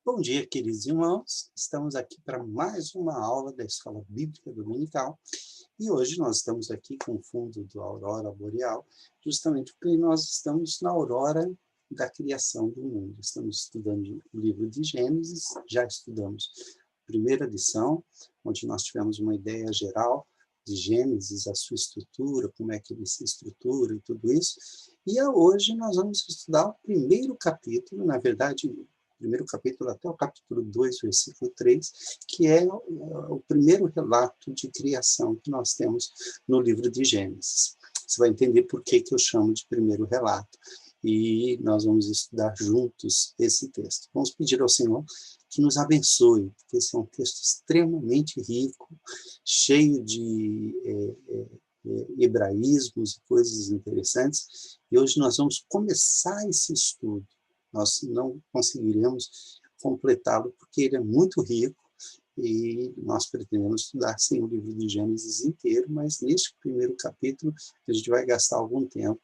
Bom dia, queridos irmãos. Estamos aqui para mais uma aula da Escola Bíblica Dominical. E hoje nós estamos aqui com o fundo do Aurora Boreal, justamente porque nós estamos na aurora da criação do mundo. Estamos estudando o livro de Gênesis, já estudamos a primeira lição, onde nós tivemos uma ideia geral de Gênesis, a sua estrutura, como é que ele se estrutura e tudo isso. E hoje nós vamos estudar o primeiro capítulo, na verdade, primeiro capítulo até o capítulo 2, versículo 3, que é o primeiro relato de criação que nós temos no livro de Gênesis. Você vai entender por que eu chamo de primeiro relato. E nós vamos estudar juntos esse texto. Vamos pedir ao Senhor que nos abençoe, porque esse é um texto extremamente rico, cheio de hebraísmos e coisas interessantes. E hoje nós vamos começar esse estudo. Nós não conseguiremos completá-lo porque ele é muito rico e nós pretendemos estudar sem o livro de Gênesis inteiro, mas neste primeiro capítulo a gente vai gastar algum tempo,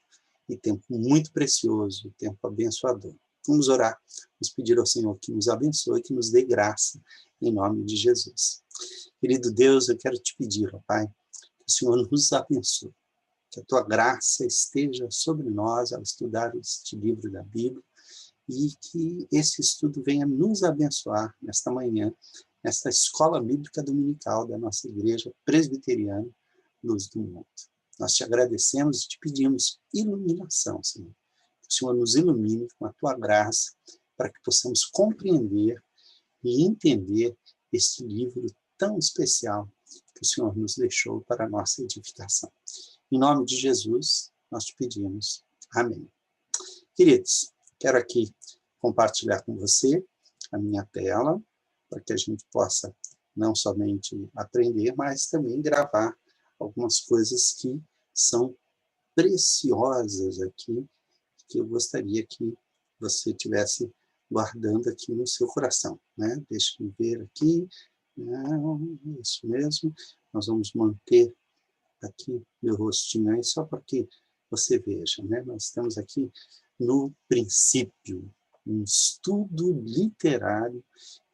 e tempo muito precioso, tempo abençoador. Vamos orar, vamos pedir ao Senhor que nos abençoe, que nos dê graça, em nome de Jesus. Querido Deus, eu quero te pedir, ó Pai, que o Senhor nos abençoe, que a tua graça esteja sobre nós ao estudar este livro da Bíblia, e que esse estudo venha nos abençoar nesta manhã, nesta escola bíblica dominical da nossa igreja presbiteriana, Luz do Mundo. Nós te agradecemos e te pedimos iluminação, Senhor. Que o Senhor nos ilumine com a tua graça, para que possamos compreender e entender este livro tão especial que o Senhor nos deixou para a nossa edificação. Em nome de Jesus, nós te pedimos. Amém. Queridos, quero aqui compartilhar com você a minha tela, para que a gente possa não somente aprender, mas também gravar algumas coisas que são preciosas aqui, que eu gostaria que você tivesse guardando aqui no seu coração, né? Deixa eu ver aqui, isso mesmo, nós vamos manter aqui meu rostinho aí, só para que você veja, né? Nós estamos aqui no princípio, um estudo literário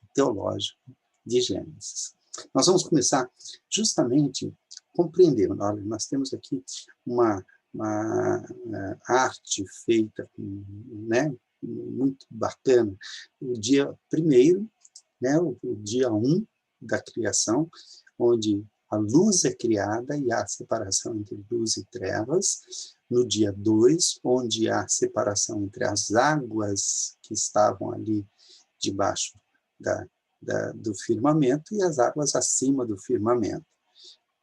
e teológico de Gênesis. Nós vamos começar justamente compreendendo. Olha, nós temos aqui uma arte feita, né, muito bacana. O dia primeiro, né, o dia 1 da criação, onde a luz é criada e há separação entre luz e trevas. No dia 2, onde há separação entre as águas que estavam ali debaixo do firmamento e as águas acima do firmamento.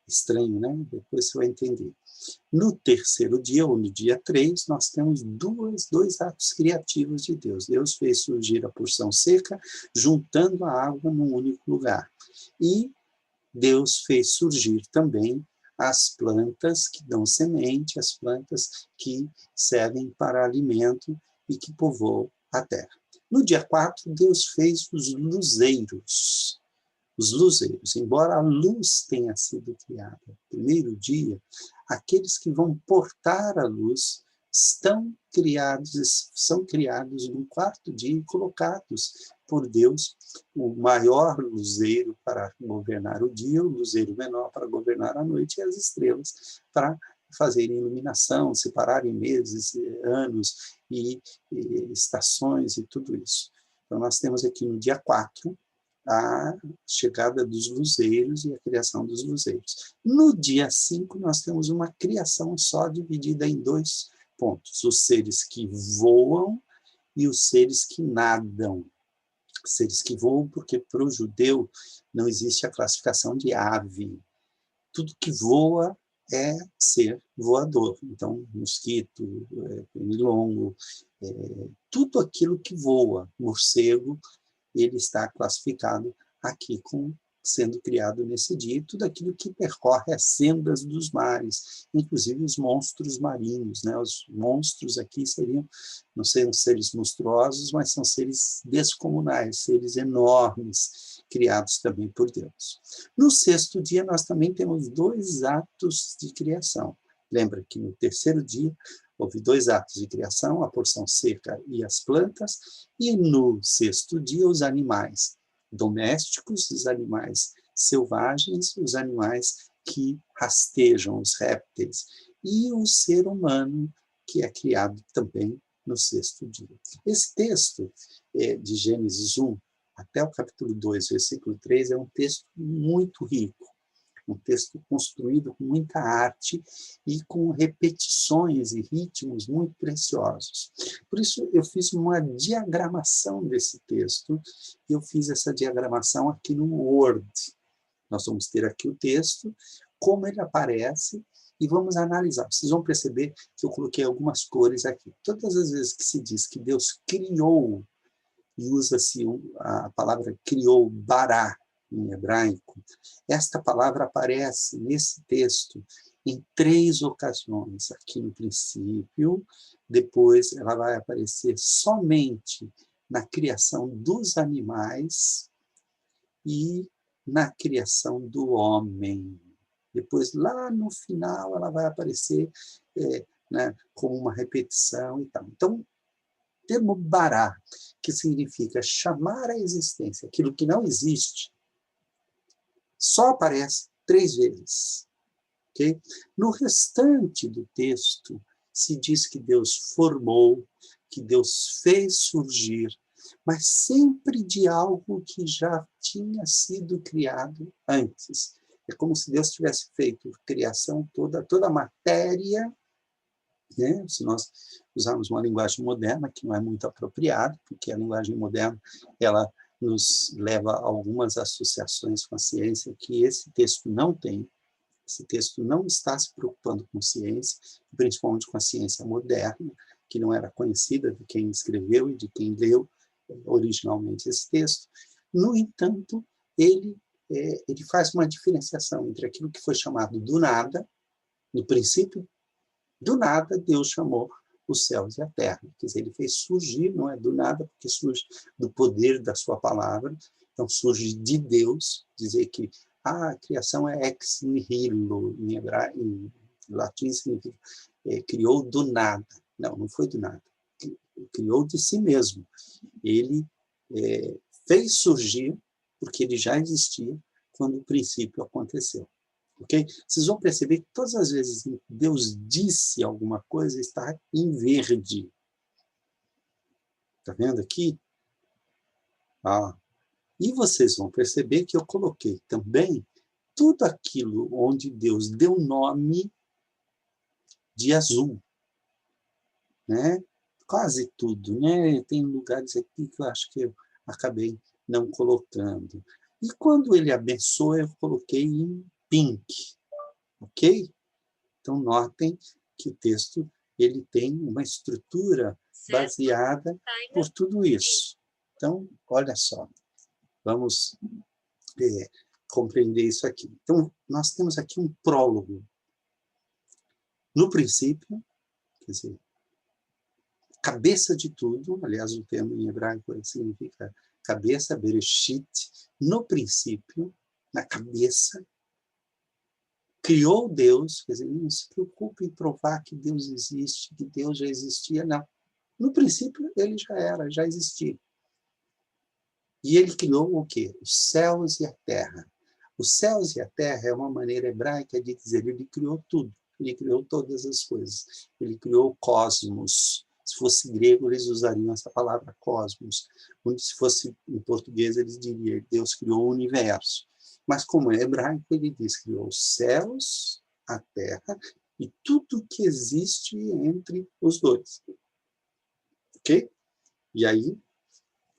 Estranho, né? Depois você vai entender. No terceiro dia, ou no dia 3, nós temos dois atos criativos de Deus. Deus fez surgir a porção seca, juntando a água num único lugar. E Deus fez surgir também as plantas que dão semente, as plantas que servem para alimento e que povoam a terra. No dia 4, Deus fez os luzeiros. Os luzeiros, embora a luz tenha sido criada no primeiro dia, aqueles que vão portar a luz são criados no quarto dia e colocados por Deus, o maior luzeiro para governar o dia, o luzeiro menor para governar a noite, e as estrelas para fazerem iluminação, separarem meses, anos e estações e tudo isso. Então nós temos aqui no dia 4, a chegada dos luzeiros e a criação dos luzeiros. No dia 5, nós temos uma criação só dividida em 2 pontos: os seres que voam e os seres que nadam. Seres que voam, porque para o judeu não existe a classificação de ave. Tudo que voa é ser voador. Então, mosquito, pernilongo, tudo aquilo que voa, morcego, ele está classificado aqui sendo criado nesse dia, e tudo aquilo que percorre as sendas dos mares, inclusive os monstros marinhos, né? Os monstros aqui não seriam seres monstruosos, mas são seres descomunais, seres enormes, criados também por Deus. No sexto dia, nós também temos 2 atos de criação. Lembra que no terceiro dia houve 2 atos de criação, a porção seca e as plantas, e no 6º dia os animais domésticos, os animais selvagens, os animais que rastejam, os répteis, e o ser humano, que é criado também no 6º dia. Esse texto de Gênesis 1 até o capítulo 2, versículo 3, é um texto muito rico, um texto construído com muita arte e com repetições e ritmos muito preciosos. Por isso, eu fiz uma diagramação desse texto, eu fiz essa diagramação aqui no Word. Nós vamos ter aqui o texto, como ele aparece, e vamos analisar. Vocês vão perceber que eu coloquei algumas cores aqui. Todas as vezes que se diz que Deus criou, e usa-se a palavra criou, bará, em hebraico, esta palavra aparece nesse texto em 3 ocasiões. Aqui no princípio, depois ela vai aparecer somente na criação dos animais e na criação do homem. Depois, lá no final, ela vai aparecer né, como uma repetição e tal. Então, o termo bará, que significa chamar à existência aquilo que não existe, só aparece 3 vezes. Okay? No restante do texto, se diz que Deus formou, que Deus fez surgir, mas sempre de algo que já tinha sido criado antes. É como se Deus tivesse feito a criação toda a matéria, né? Se nós usarmos uma linguagem moderna, que não é muito apropriada, porque a linguagem moderna, ela nos leva a algumas associações com a ciência que esse texto não tem. Esse texto não está se preocupando com ciência, principalmente com a ciência moderna, que não era conhecida de quem escreveu e de quem leu originalmente esse texto. No entanto, ele faz uma diferenciação entre aquilo que foi chamado do nada, no princípio, do nada, Deus chamou os céus e a terra. Quer dizer, ele fez surgir, não é do nada, porque surge do poder da sua palavra, então surge de Deus, dizer que a criação é ex nihilo, em latim significa criou do nada. Não, não foi do nada. Criou de si mesmo. Ele fez surgir, porque ele já existia quando o princípio aconteceu. Okay? Vocês vão perceber que todas as vezes que Deus disse alguma coisa, está em verde. Está vendo aqui? E vocês vão perceber que eu coloquei também tudo aquilo onde Deus deu nome de azul. Né? Quase tudo. Né? Tem lugares aqui que eu acho que eu acabei não colocando. E quando ele abençoa, eu coloquei em pink. Ok? Então, notem que o texto ele tem uma estrutura baseada por tudo isso. Então, olha só, vamos compreender isso aqui. Então, nós temos aqui um prólogo. No princípio, quer dizer, cabeça de tudo, aliás, o termo em hebraico significa cabeça, bereshit, no princípio, na cabeça, criou Deus, quer dizer, não se preocupe em provar que Deus existe, que Deus já existia, não. No princípio, ele já existia. E ele criou o quê? Os céus e a terra. Os céus e a terra é uma maneira hebraica de dizer, ele criou tudo, ele criou todas as coisas. Ele criou o cosmos. Se fosse grego, eles usariam essa palavra cosmos. Se fosse em português, eles diriam, Deus criou o universo. Mas como é hebraico, ele diz que criou os céus, a terra e tudo que existe entre os dois. Ok? E aí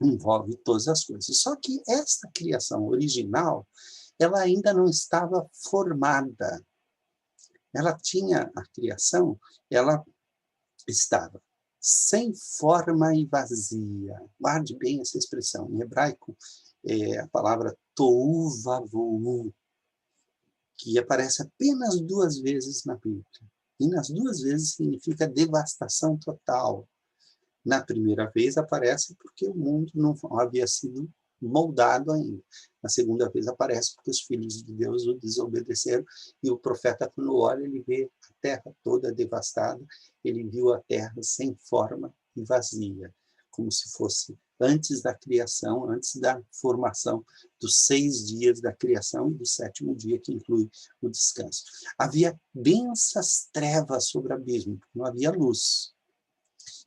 envolve todas as coisas. Só que essa criação original, ela ainda não estava formada. Ela tinha a criação, ela estava sem forma e vazia. Guarde bem essa expressão. Em hebraico, a palavra tohu vavohu, que aparece apenas 2 vezes na Bíblia. E nas 2 vezes significa devastação total. Na primeira vez aparece porque o mundo não havia sido moldado ainda. Na segunda vez aparece porque os filhos de Deus o desobedeceram, e o profeta, quando olha, ele vê a terra toda devastada, ele viu a terra sem forma e vazia, como se fosse antes da criação, antes da formação dos 6 dias da criação e do 7º dia, que inclui o descanso. Havia densas trevas sobre o abismo, porque não havia luz.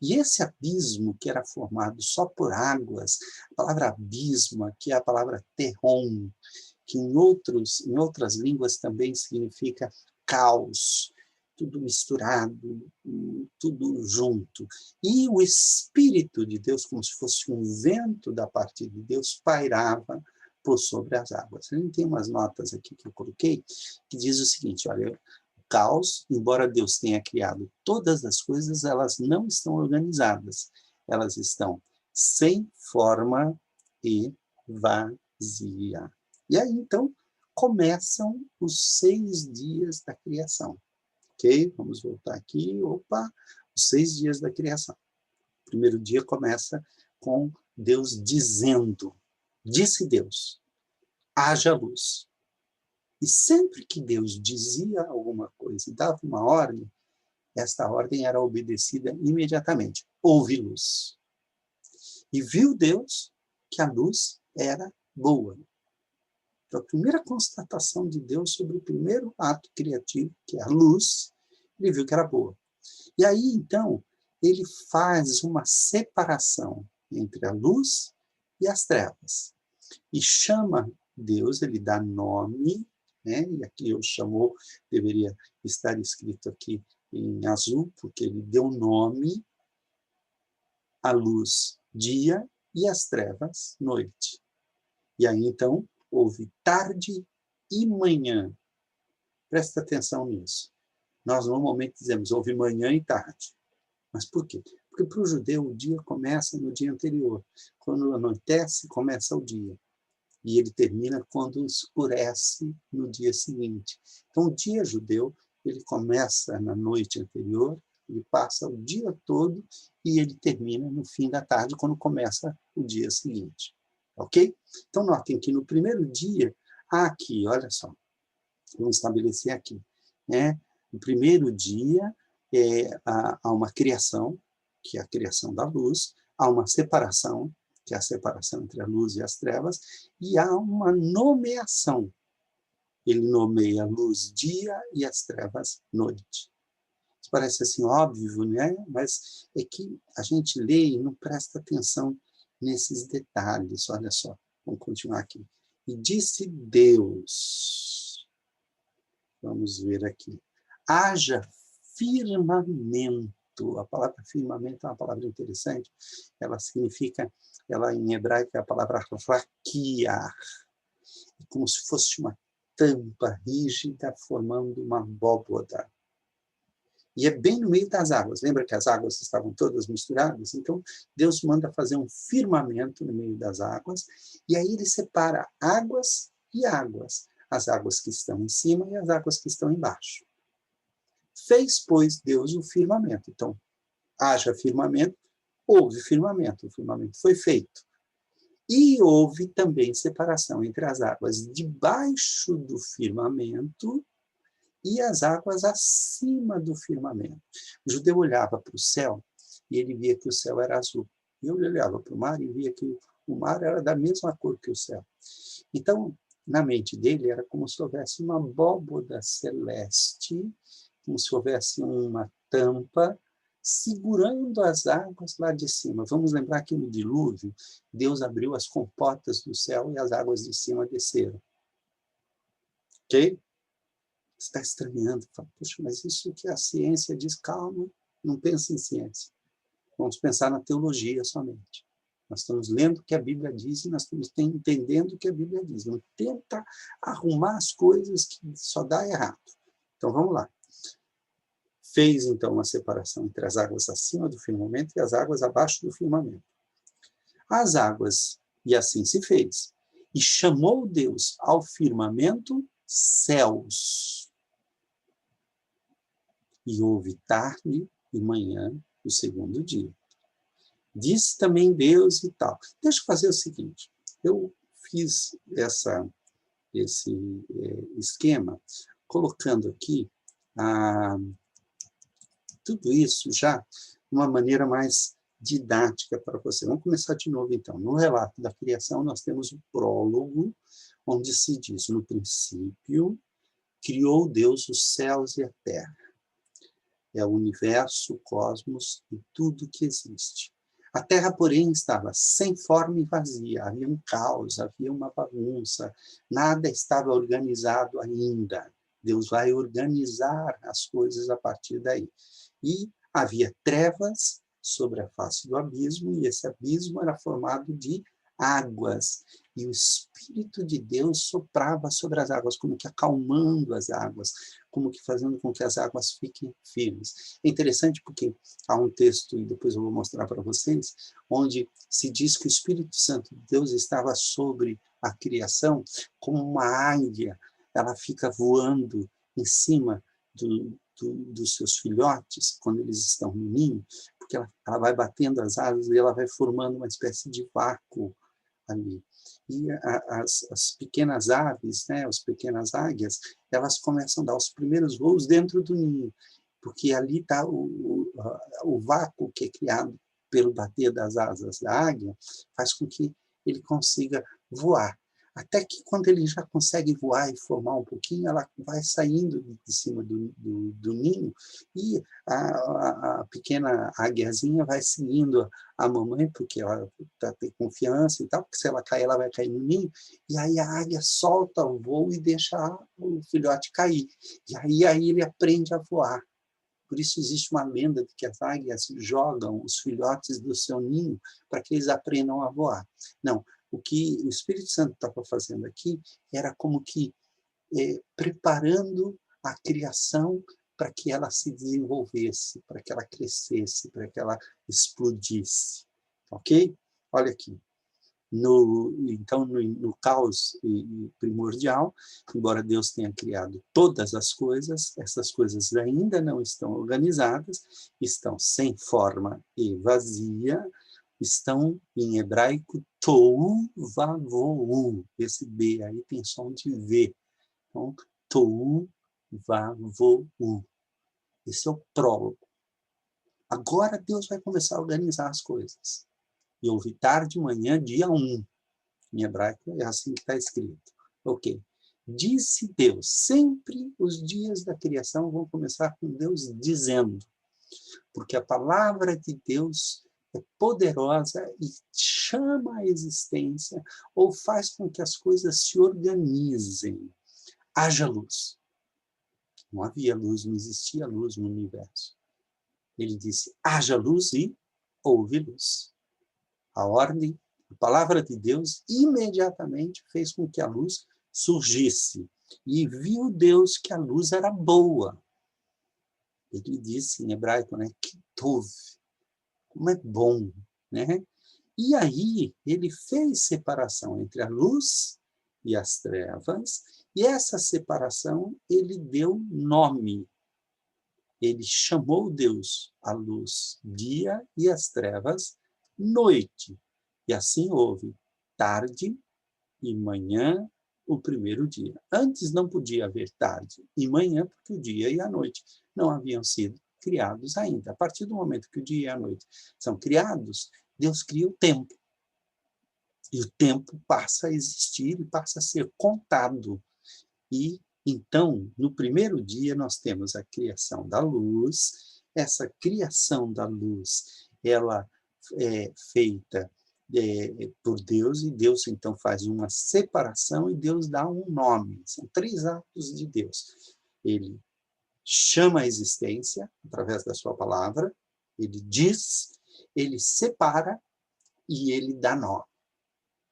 E esse abismo, que era formado só por águas, a palavra abismo, aqui é a palavra terron, que em outras línguas também significa caos, tudo misturado, tudo junto. E o Espírito de Deus, como se fosse um vento da parte de Deus, pairava por sobre as águas. A gente tem umas notas aqui que eu coloquei, que diz o seguinte, olha, caos, embora Deus tenha criado todas as coisas, elas não estão organizadas. Elas estão sem forma e vazia. E aí, então, começam os 6 dias da criação. Ok? Vamos voltar aqui. Opa! Os 6 dias da criação. O primeiro dia começa com Deus dizendo, disse Deus, haja luz. E sempre que Deus dizia alguma coisa e dava uma ordem, esta ordem era obedecida imediatamente. Houve luz. E viu Deus que a luz era boa. Então, a primeira constatação de Deus sobre o primeiro ato criativo, que é a luz, ele viu que era boa. E aí, então, ele faz uma separação entre a luz e as trevas. E chama Deus, ele dá nome, né? E aqui eu chamou, deveria estar escrito aqui em azul, porque ele deu nome à luz dia e às trevas noite. E aí, então, houve tarde e manhã. Presta atenção nisso. Nós normalmente dizemos, houve manhã e tarde. Mas por quê? Porque para o judeu o dia começa no dia anterior. Quando anoitece, começa o dia. E ele termina quando escurece no dia seguinte. Então, o dia judeu, ele começa na noite anterior, ele passa o dia todo e ele termina no fim da tarde, quando começa o dia seguinte. Ok? Então, notem que no primeiro dia, aqui, olha só, vamos estabelecer aqui, né? No primeiro dia, há uma criação, que é a criação da luz, há uma separação, que é a separação entre a luz e as trevas, e há uma nomeação. Ele nomeia a luz dia e as trevas noite. Isso parece assim óbvio, né? Mas é que a gente lê e não presta atenção nesses detalhes. Olha só, vamos continuar aqui. E disse Deus, vamos ver aqui, haja firmamento. A palavra firmamento é uma palavra interessante. Ela significa, ela em hebraico é a palavra raquiar, como se fosse uma tampa rígida formando uma abóboda. E é bem no meio das águas. Lembra que as águas estavam todas misturadas? Então, Deus manda fazer um firmamento no meio das águas, e aí ele separa águas e águas. As águas que estão em cima e as águas que estão embaixo. Fez, pois, Deus o firmamento. Então, haja firmamento, houve firmamento. O firmamento foi feito. E houve também separação entre as águas debaixo do firmamento e as águas acima do firmamento. O judeu olhava para o céu e ele via que o céu era azul. E ele olhava para o mar e via que o mar era da mesma cor que o céu. Então, na mente dele, era como se houvesse uma abóboda celeste, como se houvesse uma tampa segurando as águas lá de cima. Vamos lembrar que no dilúvio, Deus abriu as comportas do céu e as águas de cima desceram. Ok? Você está estranhando. Fala, puxa, mas isso que a ciência diz, calma, não pensa em ciência. Vamos pensar na teologia somente. Nós estamos lendo o que a Bíblia diz e nós estamos entendendo o que a Bíblia diz. Não tenta arrumar as coisas que só dá errado. Então, vamos lá. Fez, então, uma separação entre as águas acima do firmamento e as águas abaixo do firmamento. As águas, e assim se fez. E chamou Deus ao firmamento céus. E houve tarde e manhã o segundo dia. Disse também Deus e tal. Deixa eu fazer o seguinte. Eu fiz esse esquema colocando aqui tudo isso já de uma maneira mais didática para você. Vamos começar de novo, então. No relato da criação, nós temos o prólogo, onde se diz, no princípio, criou Deus os céus e a terra. É o universo, o cosmos e tudo que existe. A terra, porém, estava sem forma e vazia. Havia um caos, havia uma bagunça. Nada estava organizado ainda. Deus vai organizar as coisas a partir daí. E havia trevas sobre a face do abismo, e esse abismo era formado de águas. E o Espírito de Deus soprava sobre as águas, como que acalmando as águas, como que fazendo com que as águas fiquem firmes. É interessante porque há um texto, e depois eu vou mostrar para vocês, onde se diz que o Espírito Santo de Deus estava sobre a criação como uma águia. Ela fica voando em cima dos seus filhotes, quando eles estão no ninho, porque ela vai batendo as asas e ela vai formando uma espécie de vácuo ali. E as pequenas aves, né, as pequenas águias, elas começam a dar os primeiros voos dentro do ninho, porque ali está o vácuo que é criado pelo bater das asas da águia, faz com que ele consiga voar. Até que quando ele já consegue voar e formar um pouquinho, ela vai saindo de cima do ninho e a pequena águiazinha vai seguindo a mamãe, porque ela tem confiança e tal, porque se ela cair, ela vai cair no ninho, e aí a águia solta o voo e deixa o filhote cair. E aí ele aprende a voar. Por isso existe uma lenda de que as águias jogam os filhotes do seu ninho para que eles aprendam a voar. Não, o que o Espírito Santo estava fazendo aqui era como que preparando a criação para que ela se desenvolvesse, para que ela crescesse, para que ela explodisse. Ok? Olha aqui. Então, no caos primordial, embora Deus tenha criado todas as coisas, essas coisas ainda não estão organizadas, estão sem forma e vazia, estão em hebraico tohu vavohu. Esse B aí tem som de V. Então, tohu vavohu. Esse é o prólogo. Agora Deus vai começar a organizar as coisas. E houve tarde, manhã, dia 1. Em hebraico é assim que está escrito. Ok. Disse Deus. Sempre os dias da criação vão começar com Deus dizendo. Porque a palavra de Deus é poderosa e chama à existência ou faz com que as coisas se organizem. Haja luz. Não havia luz, não existia luz no universo. Ele disse, haja luz e houve luz. A ordem, a palavra de Deus, imediatamente fez com que a luz surgisse. E viu Deus que a luz era boa. Ele disse em hebraico, né, que tov, como é bom, né? E aí ele fez separação entre a luz e as trevas, e essa separação ele deu nome. Ele chamou Deus a luz dia e as trevas noite. E assim houve tarde e manhã o primeiro dia. Antes não podia haver tarde e manhã, porque o dia e a noite não haviam sido criados ainda. A partir do momento que o dia e a noite são criados, Deus cria o tempo. E o tempo passa a existir e passa a ser contado. E então, no primeiro dia, nós temos a criação da luz. Essa criação da luz, ela é feita por Deus, e Deus então faz uma separação e Deus dá um nome. São 3 atos de Deus. Ele chama a existência através da sua palavra, ele diz, ele separa e ele dá nome,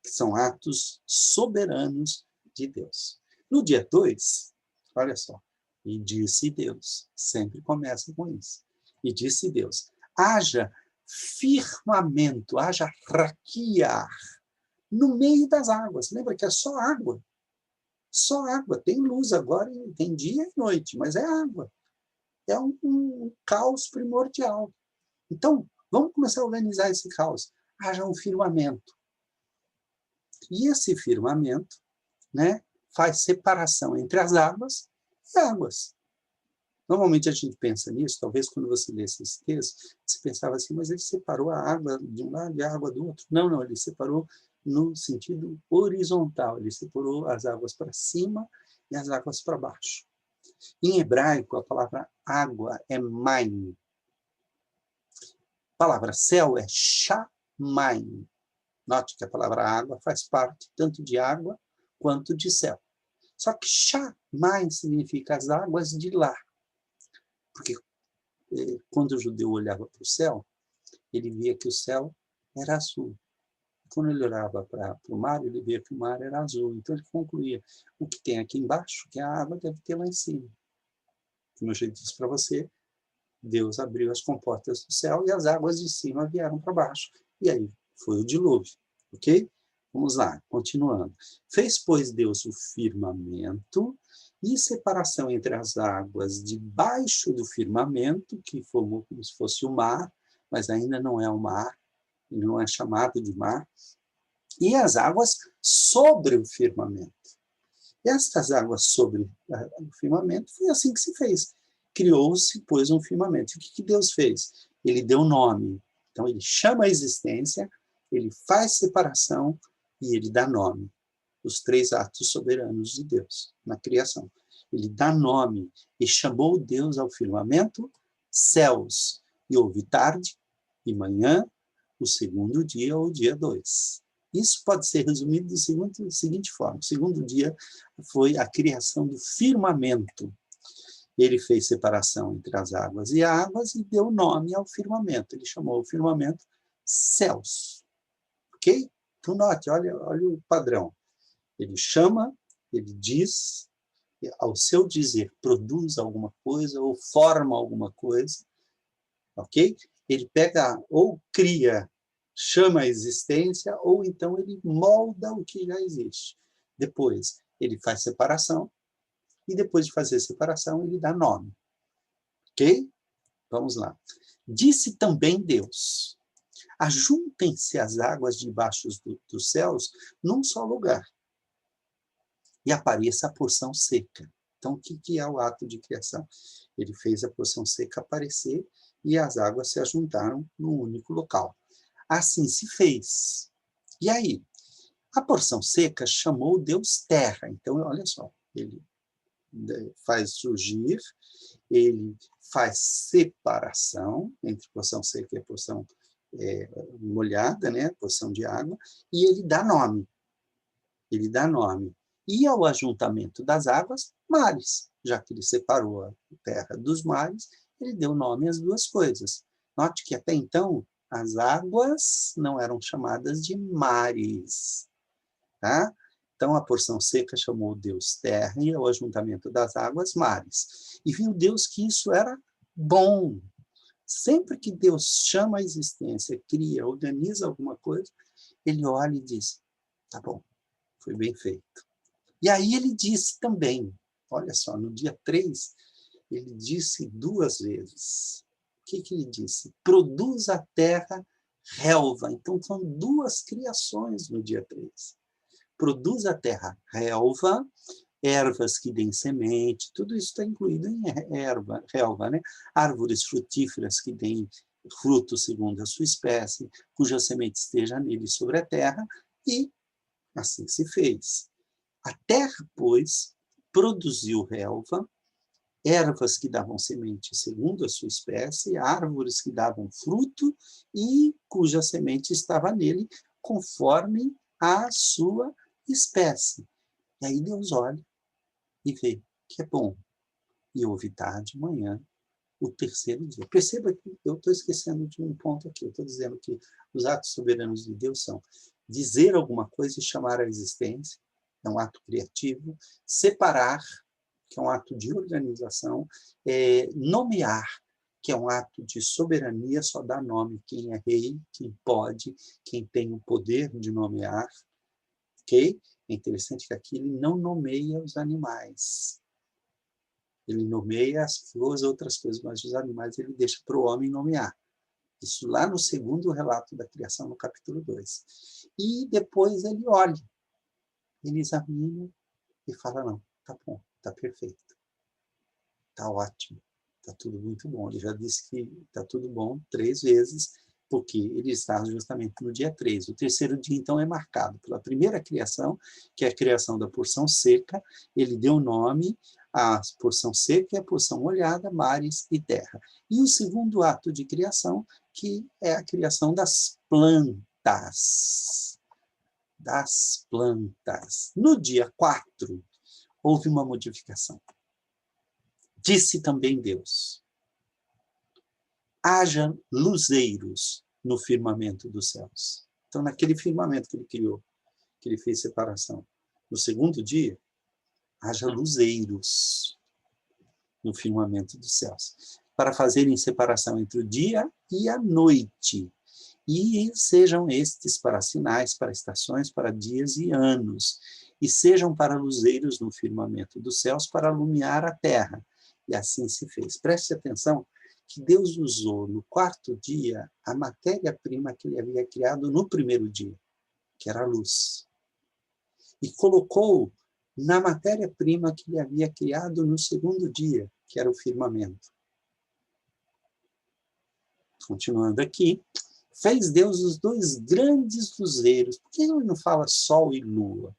que são atos soberanos de Deus. No dia 2, olha só, e disse Deus, sempre começa com isso, e disse Deus, haja firmamento, haja raquia no meio das águas. Lembra que é só água. Só água. Tem luz agora, tem dia e noite, mas é água. É um caos primordial. Então, vamos começar a organizar esse caos. Haja um firmamento. E esse firmamento, né, faz separação entre as águas e águas. Normalmente a gente pensa nisso, talvez quando você lê esses textos, você pensava assim, mas ele separou a água de um lado e a água do outro. Não, ele separou no sentido horizontal, ele separou as águas para cima e as águas para baixo. Em hebraico, a palavra água é maim. A palavra céu é shamayim. Note que a palavra água faz parte tanto de água quanto de céu. Só que shamayim significa as águas de lá. Porque quando o judeu olhava para o céu, ele via que o céu era azul. Quando ele olhava para o mar, ele via que o mar era azul. Então ele concluía, o que tem aqui embaixo, que a água deve ter lá em cima. Como eu já disse para você, Deus abriu as comportas do céu e as águas de cima vieram para baixo. E aí foi o dilúvio, ok? Vamos lá, continuando. Fez, pois, Deus o firmamento e separação entre as águas debaixo do firmamento, que formou como se fosse o mar, mas ainda não é o mar, ele não é chamado de mar, e as águas sobre o firmamento. Estas águas sobre o firmamento, foi assim que se fez. Criou-se, pois, um firmamento. O que Deus fez? Ele deu nome. Então, ele chama a existência, ele faz separação e ele dá nome. Os 3 atos soberanos de Deus na criação. Ele dá nome e chamou Deus ao firmamento céus. E houve tarde e manhã, o segundo dia ou o dia 2. Isso pode ser resumido da seguinte forma. O segundo dia foi a criação do firmamento. Ele fez separação entre as águas e deu nome ao firmamento. Ele chamou o firmamento céus. Ok? Então, note, olha o padrão. Ele chama, ele diz, ao seu dizer, produz alguma coisa ou forma alguma coisa. Ok? Ele pega ou cria, chama a existência, ou então ele molda o que já existe. Depois, ele faz separação, e depois de fazer separação, ele dá nome. Ok? Vamos lá. Disse também Deus, ajuntem-se as águas debaixo dos céus num só lugar, e apareça a porção seca. Então, o que é o ato de criação? Ele fez a porção seca aparecer, e as águas se ajuntaram num único local. Assim se fez. E aí? A porção seca chamou Deus terra. Então, olha só, ele faz surgir, ele faz separação entre porção seca e porção molhada, né, porção de água, e ele dá nome. Ele dá nome. E ao ajuntamento das águas, mares. Já que ele separou a terra dos mares, ele deu nome às duas coisas. Note que até então, as águas não eram chamadas de mares. Tá? Então, a porção seca chamou Deus terra e ao ajuntamento das águas, mares. E viu Deus que isso era bom. Sempre que Deus chama a existência, cria, organiza alguma coisa, ele olha e diz, tá bom, foi bem feito. E aí ele disse também, olha só, no dia 3, ele disse 2 vezes. O que ele disse? Produz a terra relva. Então, são 2 criações no dia 3. Produz a terra relva, ervas que deem semente, tudo isso está incluído em relva, né? Árvores frutíferas que deem fruto segundo a sua espécie, cuja semente esteja nele sobre a terra, e assim se fez. A terra, pois, produziu relva, ervas que davam semente segundo a sua espécie, árvores que davam fruto e cuja semente estava nele conforme a sua espécie. E aí Deus olha e vê que é bom. E houve tarde, manhã, o terceiro dia. Perceba que eu estou esquecendo de um ponto aqui. Eu estou dizendo que os atos soberanos de Deus são dizer alguma coisa e chamar à existência, é um ato criativo, separar, que é um ato de organização, nomear, que é um ato de soberania, só dá nome quem é rei, quem pode, quem tem o poder de nomear, ok? É interessante que aqui ele não nomeia os animais. Ele nomeia as flores, outras coisas, mas os animais ele deixa para o homem nomear. Isso lá no segundo relato da criação, no capítulo 2. E depois ele olha ele examina e fala, não, tá bom, tá perfeito, tá ótimo, tá tudo muito bom. Ele já disse que tá tudo bom 3 vezes, porque ele está justamente no dia 3. O terceiro dia, então, é marcado pela primeira criação, que é a criação da porção seca. Ele deu nome à porção seca e à porção molhada, mares e terra. E o segundo ato de criação, que é a criação das plantas. Das plantas. No dia 4, houve uma modificação. Disse também Deus: haja luzeiros no firmamento dos céus. Então, naquele firmamento que ele criou, que ele fez separação, no segundo dia, haja luzeiros no firmamento dos céus, para fazerem separação entre o dia e a noite, e sejam estes para sinais, para estações, para dias e anos, e sejam para luzeiros no firmamento dos céus, para iluminar a terra. E assim se fez. Preste atenção que Deus usou no 4º dia a matéria-prima que ele havia criado no primeiro dia, que era a luz. E colocou na matéria-prima que ele havia criado no segundo dia, que era o firmamento. Continuando aqui, fez Deus os 2 grandes luzeiros. Por que ele não fala sol e lua?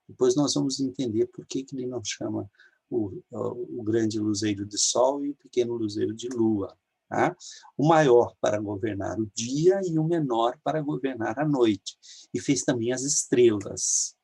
Depois nós vamos entender por que ele não chama o grande luzeiro de sol e o pequeno luzeiro de lua. Tá? O maior para governar o dia e o menor para governar a noite. E fez também as estrelas.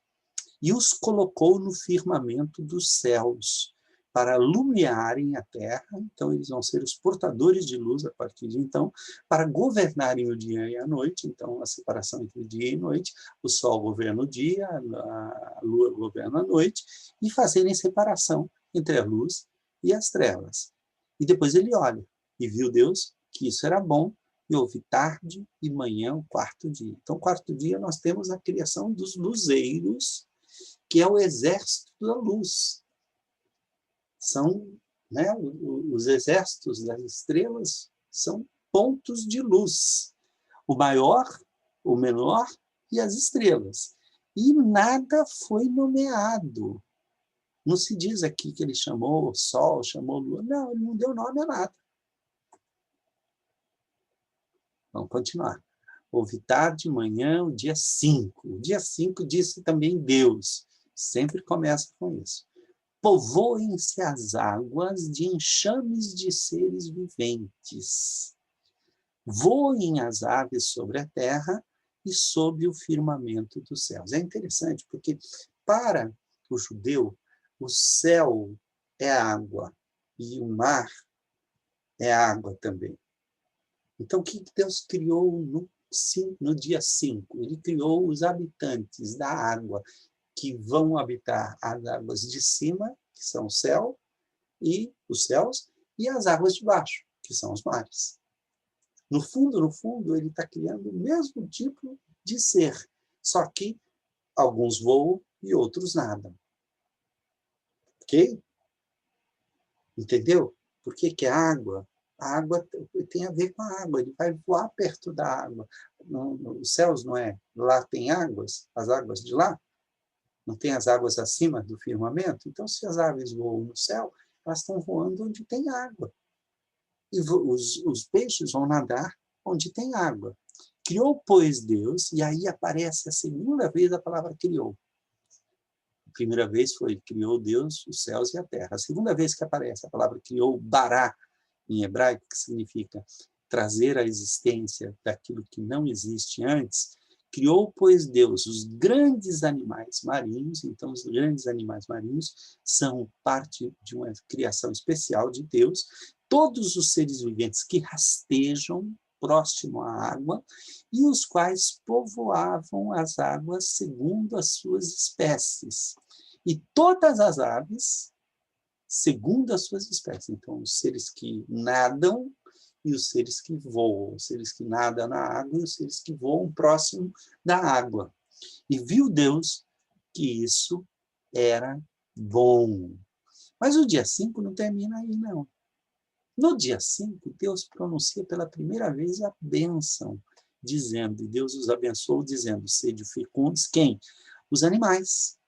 E os colocou no firmamento dos céus, para iluminarem a terra. Então, eles vão ser os portadores de luz a partir de então, para governarem o dia e a noite. Então, a separação entre dia e noite, o sol governa o dia, a lua governa a noite, e fazerem separação entre a luz e as trevas. E depois ele olha, e viu Deus que isso era bom, e houve tarde e manhã, o 4º dia. Então, o 4º dia nós temos a criação dos luzeiros, que é o exército da luz. São, né, os exércitos das estrelas são pontos de luz. O maior, o menor e as estrelas. E nada foi nomeado. Não se diz aqui que ele chamou o sol, chamou a lua. Não, ele não deu nome a nada. Vamos continuar. Houve tarde, manhã, o dia 5. O dia 5 disse também Deus. Sempre começa com isso. Povoem-se as águas de enxames de seres viventes. Voem as aves sobre a terra e sob o firmamento dos céus. É interessante, porque para o judeu, o céu é água e o mar é água também. Então, o que Deus criou no dia 5? Ele criou os habitantes da água, que vão habitar as águas de cima, que são o céu, e os céus, e as águas de baixo, que são os mares. No fundo, ele está criando o mesmo tipo de ser, só que alguns voam e outros nadam. Ok? Entendeu? Por que que a água tem a ver com a água, ele vai voar perto da água. Os céus, não é? Lá tem águas, as águas de lá, não tem as águas acima do firmamento? Então, se as aves voam no céu, elas estão voando onde tem água. E os peixes vão nadar onde tem água. Criou, pois, Deus, e aí aparece a segunda vez a palavra criou. A primeira vez foi criou Deus os céus e a terra. A segunda vez que aparece a palavra criou, bará, em hebraico, que significa trazer à existência daquilo que não existe antes, criou, pois, Deus os grandes animais marinhos. Então, os grandes animais marinhos são parte de uma criação especial de Deus. Todos os seres viventes que rastejam próximo à água e os quais povoavam as águas segundo as suas espécies. E todas as aves, segundo as suas espécies. Então, os seres que nadam e os seres que voam, os seres que nadam na água e os seres que voam próximo da água. E viu Deus que isso era bom. Mas o dia 5 não termina aí, não. No dia 5, Deus pronuncia pela primeira vez a bênção, dizendo, e Deus os abençoou, dizendo, sede fecundos, quem? Os animais.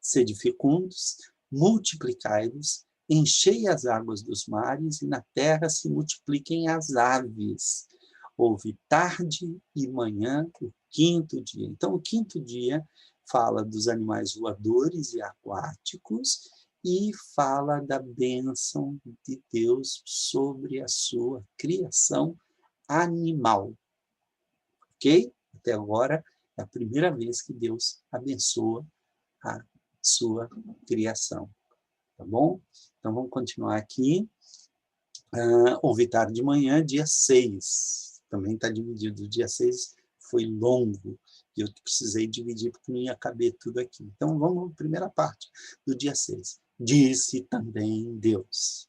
Sede fecundos, multiplicai-vos, enchei as águas dos mares, e na terra se multipliquem as aves. Houve tarde e manhã, o quinto dia. Então, o quinto dia fala dos animais voadores e aquáticos, e fala da bênção de Deus sobre a sua criação animal. Ok? Até agora é a primeira vez que Deus abençoa a sua criação. Tá bom? Então, vamos continuar aqui. Houve tarde de manhã, dia 6. Também está dividido. O dia 6 foi longo, e eu precisei dividir porque não ia caber tudo aqui. Então, vamos à primeira parte do dia 6. Disse também Deus: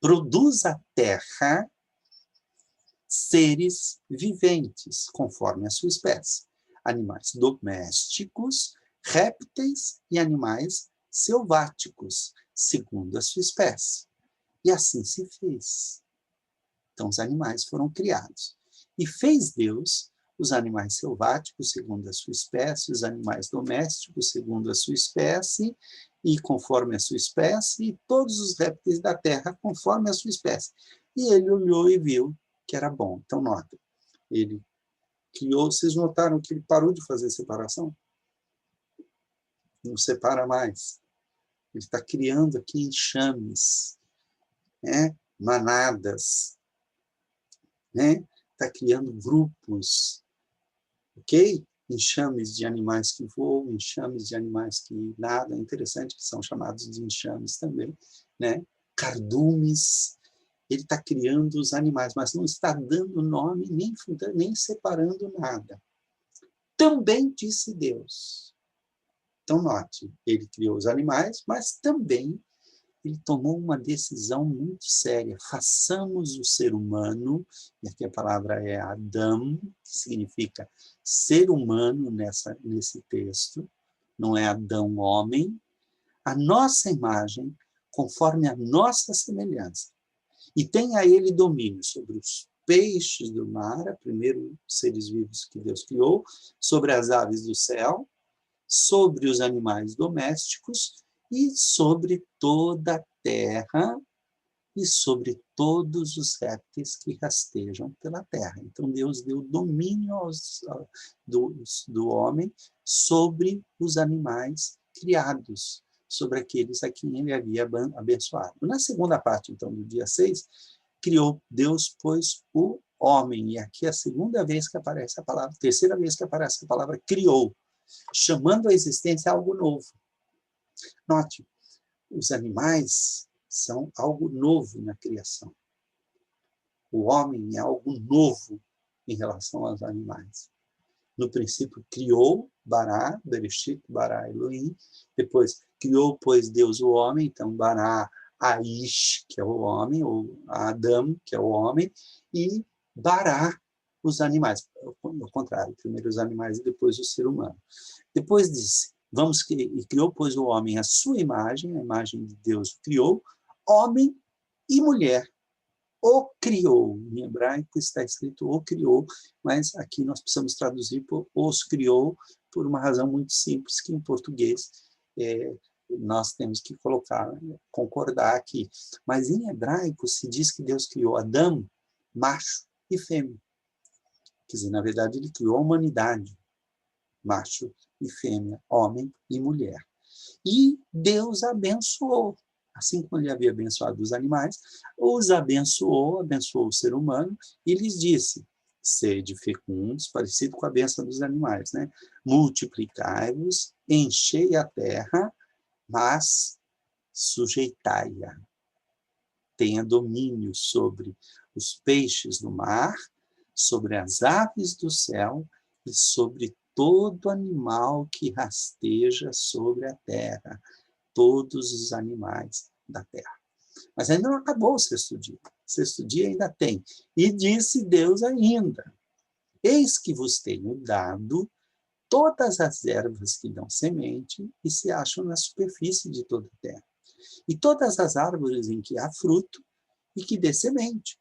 produz a terra seres viventes, conforme a sua espécie, animais domésticos, répteis e animais selváticos, segundo a sua espécie. E assim se fez. Então, os animais foram criados. E fez Deus os animais selváticos, segundo a sua espécie, os animais domésticos, segundo a sua espécie, e conforme a sua espécie, e todos os répteis da terra, conforme a sua espécie. E ele olhou e viu que era bom. Então, nota, ele criou, vocês notaram que ele parou de fazer separação? Não separa mais. Ele está criando aqui enxames, né? Manadas, né? Está criando grupos, ok? Enxames de animais que voam, enxames de animais que nadam, interessante que são chamados de enxames também, né? Cardumes. Ele está criando os animais, mas não está dando nome, nem separando nada. Também disse Deus. Então, note, ele criou os animais, mas também ele tomou uma decisão muito séria. Façamos o ser humano, e aqui a palavra é Adam, que significa ser humano nesse texto, não é Adão, homem, a nossa imagem, conforme a nossa semelhança. E tem a ele domínio sobre os peixes do mar, primeiro seres vivos que Deus criou, sobre as aves do céu, sobre os animais domésticos e sobre toda a terra e sobre todos os répteis que rastejam pela terra. Então, Deus deu domínio do homem sobre os animais criados, sobre aqueles a quem ele havia abençoado. Na segunda parte, então, do dia 6, criou Deus, pois, o homem. E aqui é a segunda vez que aparece a palavra, terceira vez que aparece a palavra criou, chamando a existência algo novo. Note, os animais são algo novo na criação. O homem é algo novo em relação aos animais. No princípio, criou, Bará, Bereshit, Bará, Elohim. Depois, criou, pois, Deus o homem. Então, Bará, Aish, que é o homem, ou Adam, que é o homem. E Bará, os animais. Ao contrário, primeiro os animais e depois o ser humano. Depois disse, e criou, pois, o homem à sua imagem, a imagem de Deus o criou, homem e mulher o criou. Em hebraico está escrito o criou, mas aqui nós precisamos traduzir por os criou, por uma razão muito simples, que em português nós temos que concordar aqui. Mas em hebraico se diz que Deus criou Adão, macho e fêmea. Quer dizer, na verdade, ele criou a humanidade, macho e fêmea, homem e mulher. E Deus abençoou. Assim como ele havia abençoado os animais, os abençoou o ser humano, e lhes disse, sede fecundos, parecido com a bênção dos animais, né? Multiplicai-vos, enchei a terra, mas sujeitai-a. Tenha domínio sobre os peixes do mar, sobre as aves do céu e sobre todo animal que rasteja sobre a terra, todos os animais da terra. Mas ainda não acabou o sexto dia. O sexto dia ainda tem. E disse Deus ainda, eis que vos tenho dado todas as ervas que dão semente e se acham na superfície de toda a terra, e todas as árvores em que há fruto e que dê semente.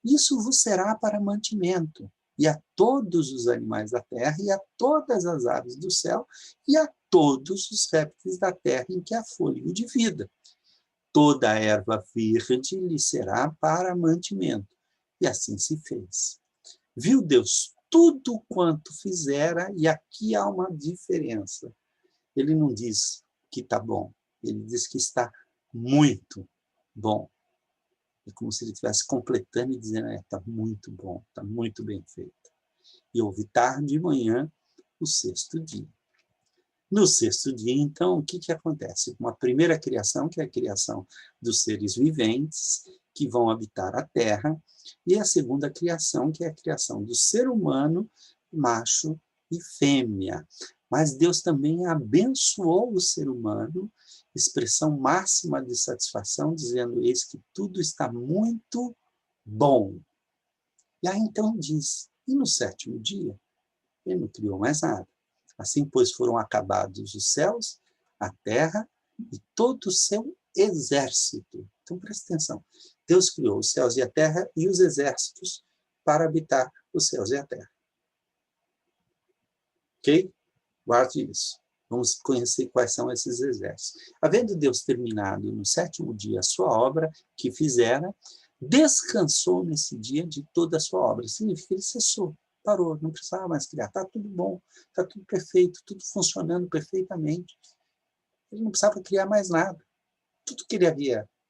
Isso vos será para mantimento, e a todos os animais da terra, e a todas as aves do céu, e a todos os répteis da terra em que há fôlego de vida. Toda a erva verde lhe será para mantimento. E assim se fez. Viu Deus tudo quanto fizera, e aqui há uma diferença. Ele não diz que está bom, ele diz que está muito bom. É como se ele estivesse completando e dizendo, está muito bom, está muito bem feito. E houve tarde e manhã, o sexto dia. No sexto dia, então, o que acontece? Uma primeira criação, que é a criação dos seres viventes, que vão habitar a terra, e a segunda criação, que é a criação do ser humano, macho e fêmea. Mas Deus também abençoou o ser humano, expressão máxima de satisfação, dizendo, eis que tudo está muito bom. E aí então diz, e no sétimo dia, ele não criou mais nada. Assim, pois, foram acabados os céus, a terra e todo o seu exército. Então, presta atenção. Deus criou os céus e a terra e os exércitos para habitar os céus e a terra. Ok? Guarde isso. Vamos conhecer quais são esses exércitos. Havendo Deus terminado no sétimo dia a sua obra que fizera, descansou nesse dia de toda a sua obra. Significa que ele cessou, parou, não precisava mais criar. Está tudo bom, está tudo perfeito, tudo funcionando perfeitamente. Ele não precisava criar mais nada. Tudo que ele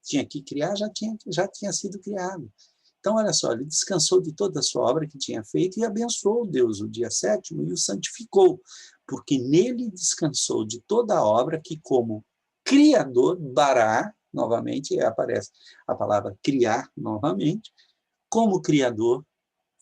tinha que criar já tinha sido criado. Então, olha só, ele descansou de toda a sua obra que tinha feito e abençoou Deus o dia sétimo e o santificou, porque nele descansou de toda a obra que, como Criador, bará, novamente aparece a palavra criar novamente, como Criador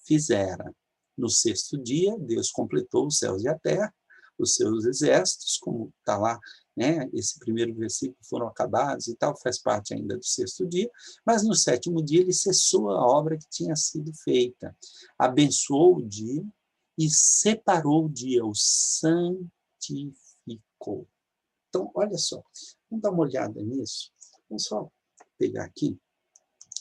fizera. No sexto dia, Deus completou os céus e a terra, os seus exércitos, como está lá, né, esse primeiro versículo, foram acabados e tal, faz parte ainda do sexto dia, mas no sétimo dia ele cessou a obra que tinha sido feita, abençoou o dia e separou o dia, o santificou. Então, olha só, vamos dar uma olhada nisso, vamos só pegar aqui,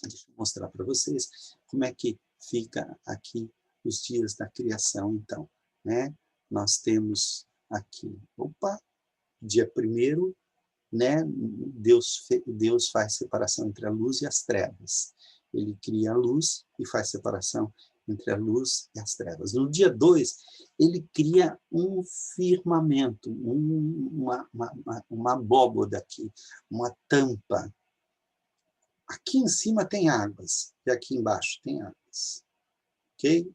deixa eu mostrar para vocês como é que fica aqui os dias da criação, então, né? Nós temos aqui, dia 1º, né? Deus faz separação entre a luz e as trevas. Ele cria a luz e faz separação entre a luz e as trevas. No dia 2, ele cria um firmamento, uma abóboda aqui, uma tampa. Aqui em cima tem águas, e aqui embaixo tem águas. Ok?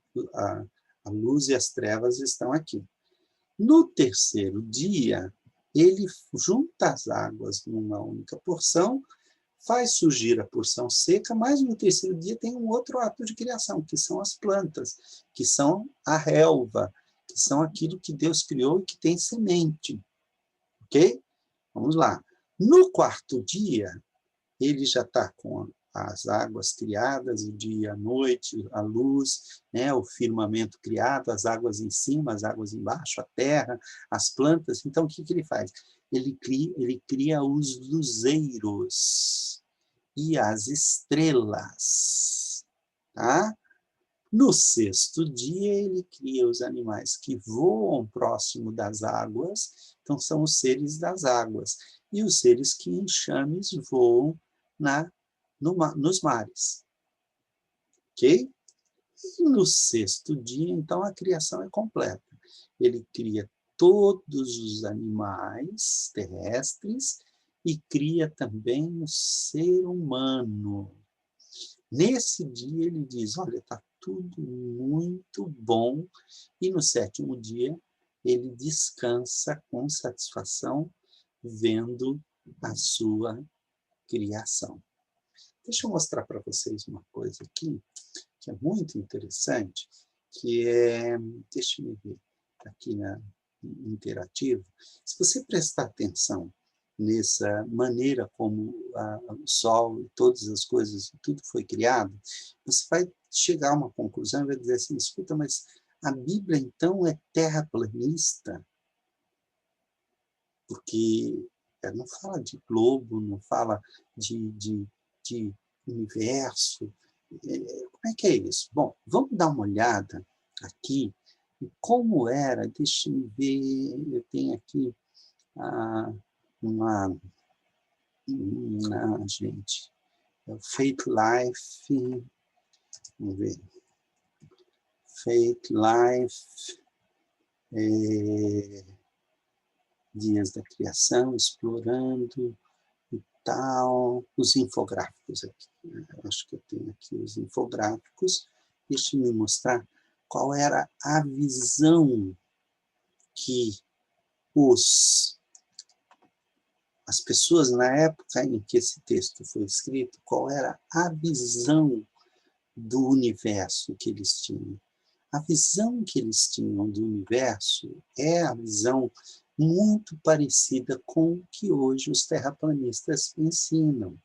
A luz e as trevas estão aqui. No terceiro dia, ele junta as águas numa única porção, faz surgir a porção seca, mas no terceiro dia tem um outro ato de criação, que são as plantas, que são a relva, que são aquilo que Deus criou e que tem semente. Ok? Vamos lá. No quarto dia, ele já está com as águas criadas, o dia e a noite, a luz, né, o firmamento criado, as águas em cima, as águas embaixo, a terra, as plantas. Então, o que ele faz? Ele cria os luzeiros e as estrelas. Tá? No sexto dia, ele cria os animais que voam próximo das águas, então são os seres das águas, e os seres que em chames voam nos mares. Ok? E no sexto dia, então, a criação é completa. Ele cria todos os animais terrestres e cria também o ser humano. Nesse dia, ele diz, olha, está tudo muito bom, e no sétimo dia, ele descansa com satisfação, vendo a sua criação. Deixa eu mostrar para vocês uma coisa aqui, que é muito interessante, que é, deixa eu ver, aqui na interativo, se você prestar atenção nessa maneira como o Sol e todas as coisas, tudo foi criado, você vai chegar a uma conclusão e vai dizer assim, escuta, mas a Bíblia então é terraplanista? Porque não fala de globo, não fala de universo. Como é que é isso? Bom, vamos dar uma olhada aqui, e como era, deixa eu ver, eu tenho aqui uma, gente, é o Faith Life, vamos ver, Faith Life, Dias da Criação, explorando e tal, os infográficos aqui. Acho que eu tenho aqui os infográficos. Deixa eu me mostrar qual era a visão que as pessoas, na época em que esse texto foi escrito, qual era a visão do universo que eles tinham. A visão que eles tinham do universo é a visão muito parecida com o que hoje os terraplanistas ensinam.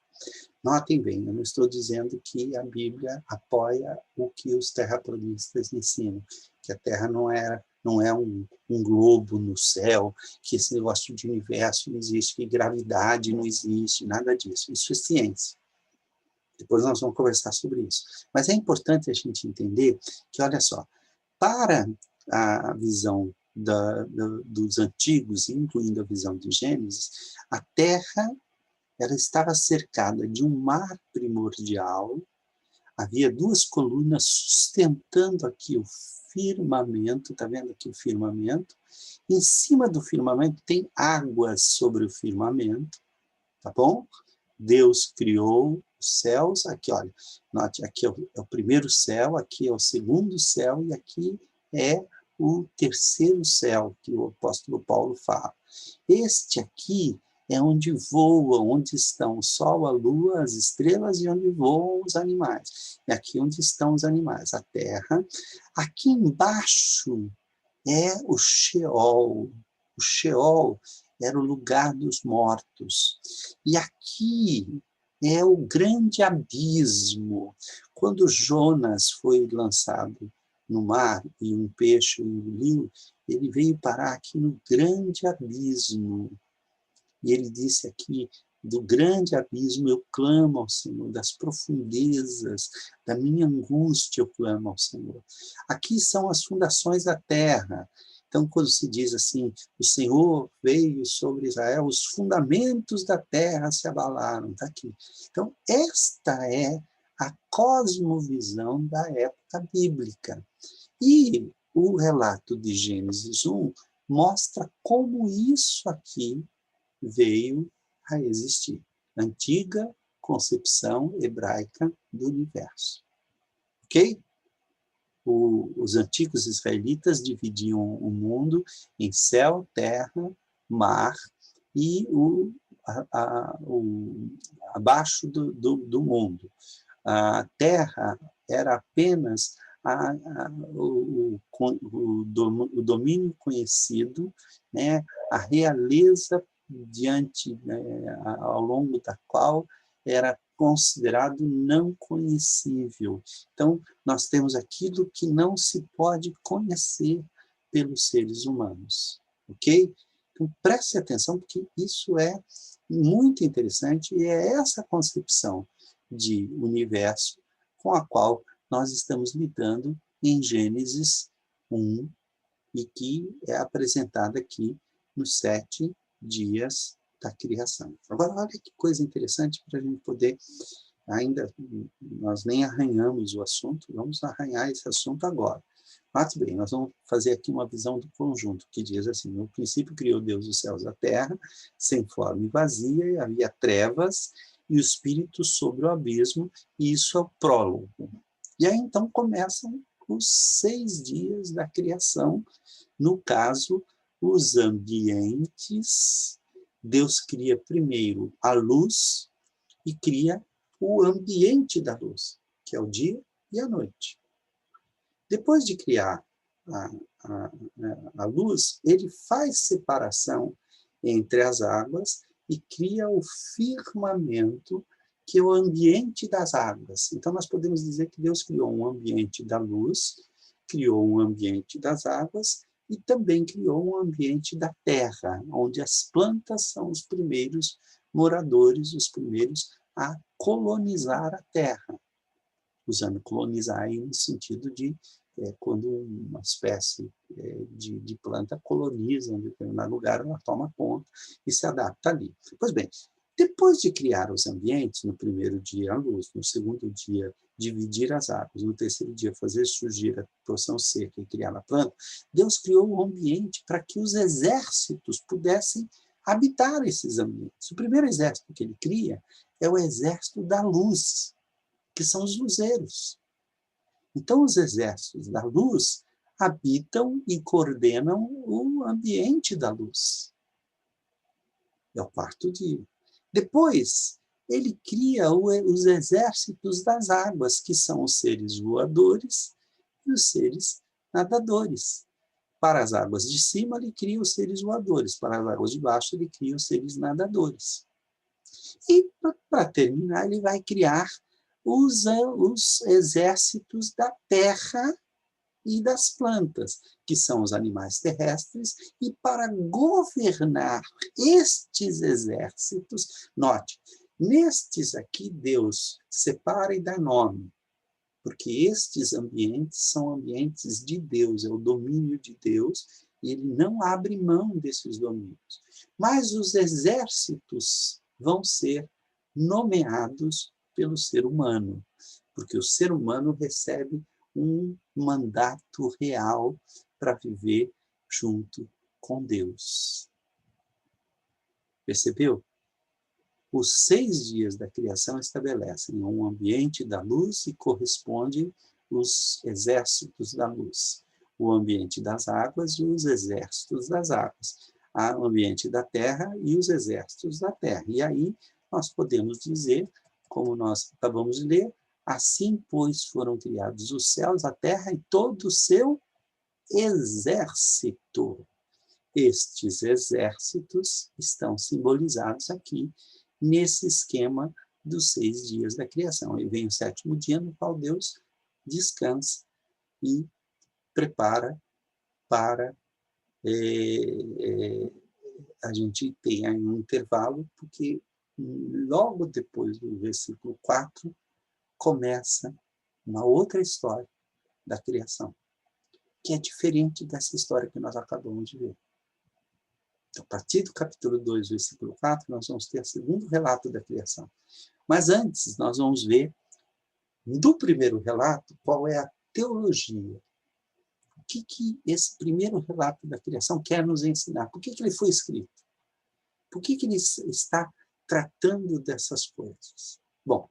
Notem bem, eu não estou dizendo que a Bíblia apoia o que os terraplanistas ensinam, que a Terra não é um globo no céu, que esse negócio de universo não existe, que gravidade não existe, nada disso. Isso é ciência. Depois nós vamos conversar sobre isso. Mas é importante a gente entender que, olha só, para a visão dos antigos, incluindo a visão de Gênesis, a Terra ela estava cercada de um mar primordial, havia duas colunas sustentando aqui o firmamento, está vendo aqui o firmamento? Em cima do firmamento tem águas sobre o firmamento, tá bom? Deus criou os céus, aqui, olha, note, aqui é o primeiro céu, aqui é o segundo céu, e aqui é o terceiro céu, que o apóstolo Paulo fala. Este aqui é onde voam, onde estão o sol, a lua, as estrelas, e onde voam os animais. E aqui onde estão os animais, a terra. Aqui embaixo é o Sheol. O Sheol era o lugar dos mortos. E aqui é o grande abismo. Quando Jonas foi lançado no mar e um peixe o engoliu, ele veio parar aqui no grande abismo. E ele disse aqui, do grande abismo eu clamo ao Senhor, das profundezas da minha angústia eu clamo ao Senhor. Aqui são as fundações da terra. Então, quando se diz assim, o Senhor veio sobre Israel, os fundamentos da terra se abalaram, está aqui. Então, esta é a cosmovisão da época bíblica. E o relato de Gênesis 1 mostra como isso aqui veio a existir. Antiga concepção hebraica do universo. Ok? Os antigos israelitas dividiam o mundo em céu, terra, mar e abaixo do mundo. A terra era apenas o domínio conhecido, né, a realeza diante, né, ao longo da qual era considerado não conhecível. Então, nós temos aquilo que não se pode conhecer pelos seres humanos, ok? Então, preste atenção, porque isso é muito interessante e é essa concepção de universo com a qual nós estamos lidando em Gênesis 1 e que é apresentada aqui nos 7 dias da criação. Agora, olha que coisa interessante para a gente poder, ainda, nós nem arranhamos o assunto, vamos arranhar esse assunto agora. Mas bem, nós vamos fazer aqui uma visão do conjunto, que diz assim, no princípio criou Deus os céus e a terra, sem forma e vazia, e havia trevas, e o Espírito sobre o abismo, e isso é o prólogo. E aí, então, começam os 6 dias da criação, no caso, os ambientes. Deus cria primeiro a luz e cria o ambiente da luz, que é o dia e a noite. Depois de criar a luz, ele faz separação entre as águas e cria o firmamento, que é o ambiente das águas. Então, nós podemos dizer que Deus criou um ambiente da luz, criou um ambiente das águas e também criou um ambiente da terra, onde as plantas são os primeiros moradores, os primeiros a colonizar a terra. Usando colonizar aí no sentido de quando uma espécie de planta coloniza um determinado lugar, ela toma conta e se adapta ali. Pois bem, depois de criar os ambientes, no primeiro dia a luz, no segundo dia dividir as águas, no terceiro dia fazer surgir a porção seca e criar a planta, Deus criou um ambiente para que os exércitos pudessem habitar esses ambientes. O primeiro exército que ele cria é o exército da luz, que são os luzeiros. Então, os exércitos da luz habitam e coordenam o ambiente da luz. É o quarto dia. Depois, ele cria os exércitos das águas, que são os seres voadores e os seres nadadores. Para as águas de cima, ele cria os seres voadores. Para as águas de baixo, ele cria os seres nadadores. E, para terminar, ele vai criar os exércitos da terra e das plantas, que são os animais terrestres, e para governar estes exércitos, note, nestes aqui Deus separa e dá nome, porque estes ambientes são ambientes de Deus, é o domínio de Deus, e ele não abre mão desses domínios. Mas os exércitos vão ser nomeados pelo ser humano, porque o ser humano recebe um mandato real para viver junto com Deus. Percebeu? Os 6 dias da criação estabelecem um ambiente da luz e correspondem os exércitos da luz. O ambiente das águas e os exércitos das águas. O ambiente da terra e os exércitos da terra. E aí nós podemos dizer, como nós acabamos de ler, assim, pois, foram criados os céus, a terra e todo o seu exército. Estes exércitos estão simbolizados aqui nesse esquema dos 6 dias da criação. E vem o 7º dia, no qual Deus descansa e prepara para a gente ter aí um intervalo, porque logo depois do versículo 4, começa uma outra história da criação, que é diferente dessa história que nós acabamos de ver. Então, a partir do capítulo 2, versículo 4, nós vamos ter o segundo relato da criação. Mas antes, nós vamos ver, do primeiro relato, qual é a teologia. O que esse primeiro relato da criação quer nos ensinar? Por que ele foi escrito? Por que ele está tratando dessas coisas? Bom,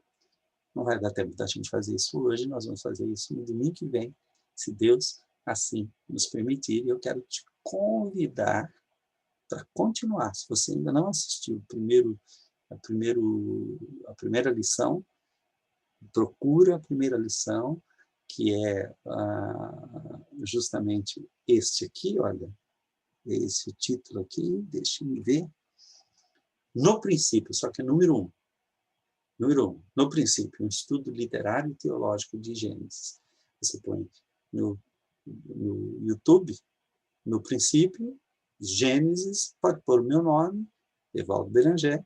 não vai dar tempo da gente fazer isso hoje, nós vamos fazer isso no domingo que vem, se Deus assim nos permitir. E eu quero te convidar para continuar. Se você ainda não assistiu a primeira lição, procura a primeira lição, que é justamente este aqui, olha, esse título aqui, deixe-me ver. No princípio, só que é número 1. Número 1, no princípio, um estudo literário e teológico de Gênesis. Você põe no YouTube, no princípio, Gênesis, pode pôr o meu nome, Evaldo Beranger,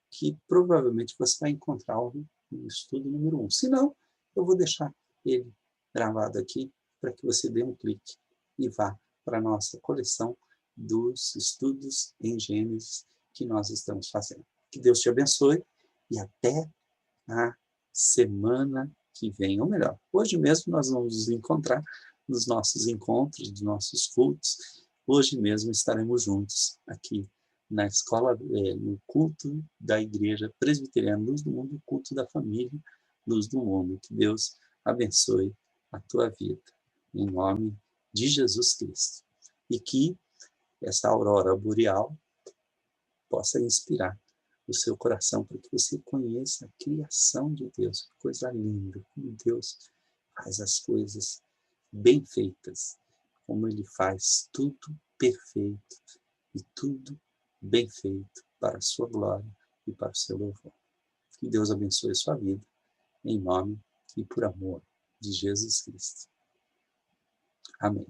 que provavelmente você vai encontrar o estudo número 1. Se não, eu vou deixar ele gravado aqui para que você dê um clique e vá para a nossa coleção dos estudos em Gênesis que nós estamos fazendo. Que Deus te abençoe e até a semana que vem, ou melhor, hoje mesmo nós vamos nos encontrar nos nossos encontros, nos nossos cultos. Hoje mesmo estaremos juntos aqui na escola, no culto da Igreja Presbiteriana Luz do Mundo, culto da família Luz do Mundo. Que Deus abençoe a tua vida, em nome de Jesus Cristo. E que essa aurora boreal possa inspirar o seu coração para que você conheça a criação de Deus. Que coisa linda, como Deus faz as coisas bem feitas, como Ele faz tudo perfeito e tudo bem feito para a sua glória e para o seu louvor. Que Deus abençoe a sua vida, em nome e por amor de Jesus Cristo. Amém.